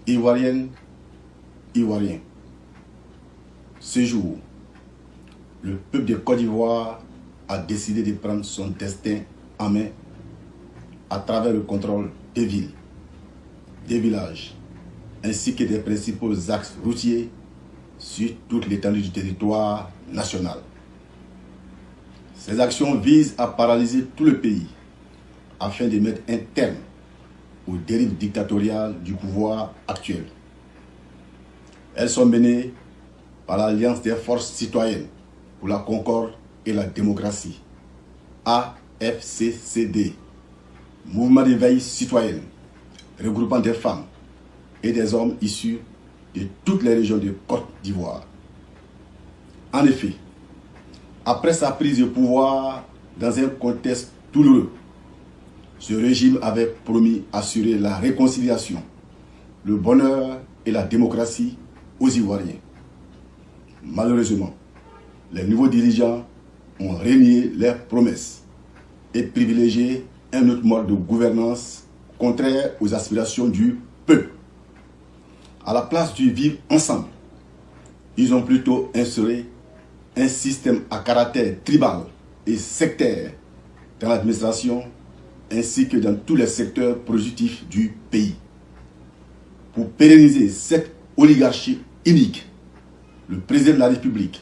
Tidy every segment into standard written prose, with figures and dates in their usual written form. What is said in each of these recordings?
Ivoiriennes, Ivoiriens, ce jour, le peuple de Côte d'Ivoire a décidé de prendre son destin en main à travers le contrôle des villes, des villages, ainsi que des principaux axes routiers sur toute l'étendue du territoire national. Ces actions visent à paralyser tout le pays afin de mettre un terme aux dérives dictatoriales du pouvoir actuel. Elles sont menées par l'Alliance des forces citoyennes pour la concorde et la démocratie, AFCCD, mouvement d'éveil citoyen, regroupant des femmes et des hommes issus de toutes les régions de Côte d'Ivoire. En effet, après sa prise de pouvoir dans un contexte douloureux, ce régime avait promis assurer la réconciliation, le bonheur et la démocratie aux Ivoiriens. Malheureusement, les nouveaux dirigeants ont renié leurs promesses et privilégié un autre mode de gouvernance contraire aux aspirations du peuple. À la place du vivre ensemble, ils ont plutôt instauré un système à caractère tribal et sectaire dans l'administration ainsi que dans tous les secteurs productifs du pays. Pour pérenniser cette oligarchie unique, le président de la République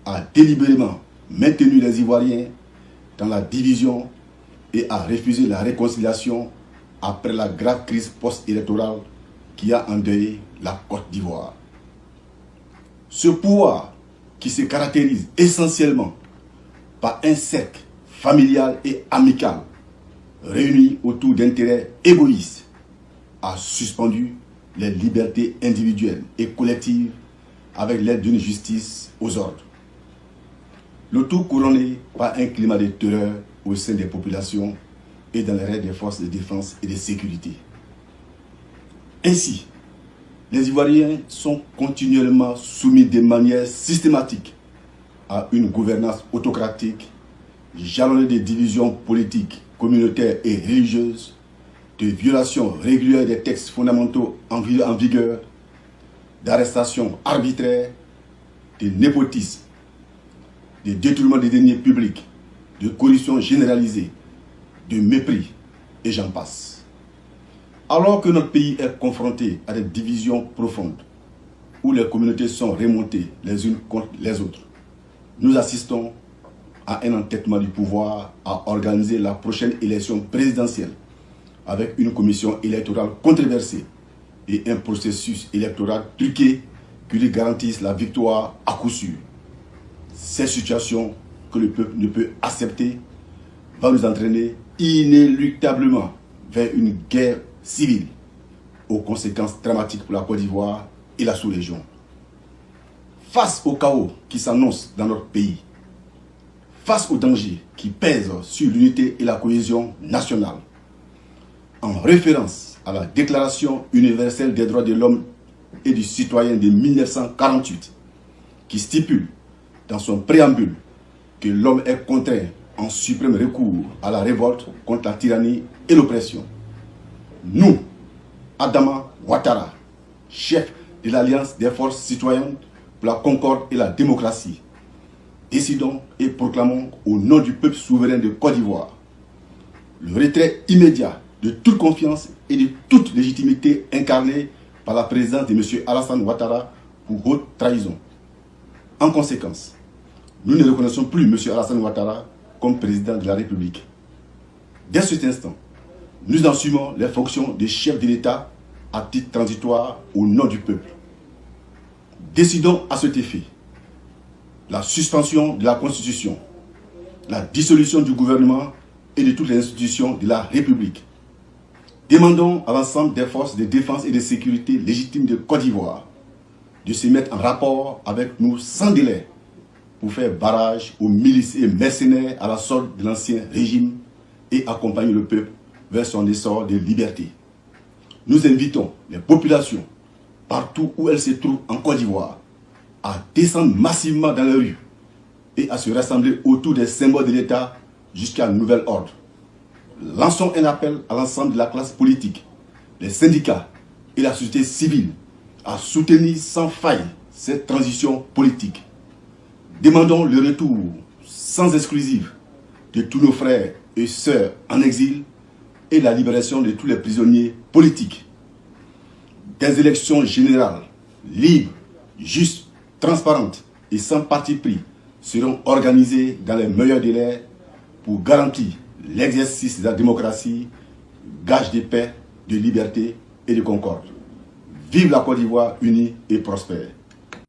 a délibérément maintenu les Ivoiriens dans la division et a refusé la réconciliation après la grave crise post-électorale qui a endeuillé la Côte d'Ivoire. Ce pouvoir, qui se caractérise essentiellement par un cercle familial et amical réuni autour d'intérêts égoïstes, a suspendu les libertés individuelles et collectives avec l'aide d'une justice aux ordres. Le tout couronné par un climat de terreur au sein des populations et dans les raids des forces de défense et de sécurité. Ainsi, les Ivoiriens sont continuellement soumis de manière systématique à une gouvernance autocratique, jalonnée de divisions politiques, communautaires et religieuses, de violations régulières des textes fondamentaux en vigueur, d'arrestations arbitraires, de népotisme, de détournement des deniers publics, de corruption généralisée, de mépris, et j'en passe. Alors que notre pays est confronté à des divisions profondes, où les communautés sont remontées les unes contre les autres, nous assistons à un entêtement du pouvoir à organiser la prochaine élection présidentielle avec une commission électorale controversée et un processus électoral truqué qui lui garantissent la victoire à coup sûr. Ces situations que le peuple ne peut accepter vont nous entraîner inéluctablement vers une guerre civile aux conséquences dramatiques pour la Côte d'Ivoire et la sous-région. Face au chaos qui s'annonce dans notre pays, face aux dangers qui pèsent sur l'unité et la cohésion nationale, en référence à la Déclaration universelle des droits de l'homme et du citoyen de 1948, qui stipule dans son préambule que l'homme est contraint en suprême recours à la révolte contre la tyrannie et l'oppression. Nous, Adama Ouattara, chef de l'Alliance des forces citoyennes pour la concorde et la démocratie, décidons et proclamons au nom du peuple souverain de Côte d'Ivoire le retrait immédiat de toute confiance et de toute légitimité incarnée par la présidence de M. Alassane Ouattara pour haute trahison. En conséquence, nous ne reconnaissons plus M. Alassane Ouattara comme président de la République. Dès cet instant, nous assumons les fonctions de chef de l'État à titre transitoire au nom du peuple. Décidons à cet effet la suspension de la Constitution, la dissolution du gouvernement et de toutes les institutions de la République. Demandons à l'ensemble des forces de défense et de sécurité légitimes de Côte d'Ivoire de se mettre en rapport avec nous sans délai pour faire barrage aux milices et mercenaires à la solde de l'ancien régime et accompagner le peuple vers son essor de liberté. Nous invitons les populations, partout où elles se trouvent en Côte d'Ivoire, à descendre massivement dans les rues et à se rassembler autour des symboles de l'État jusqu'à un nouvel ordre. Lançons un appel à l'ensemble de la classe politique, les syndicats, et la société civile à soutenir sans faille cette transition politique. Demandons le retour sans exclusive de tous nos frères et sœurs en exil et la libération de tous les prisonniers politiques. Des élections générales, libres, justes, transparentes et sans parti pris seront organisées dans les meilleurs délais pour garantir l'exercice de la démocratie, gage de paix, de liberté et de concorde. Vive la Côte d'Ivoire unie et prospère.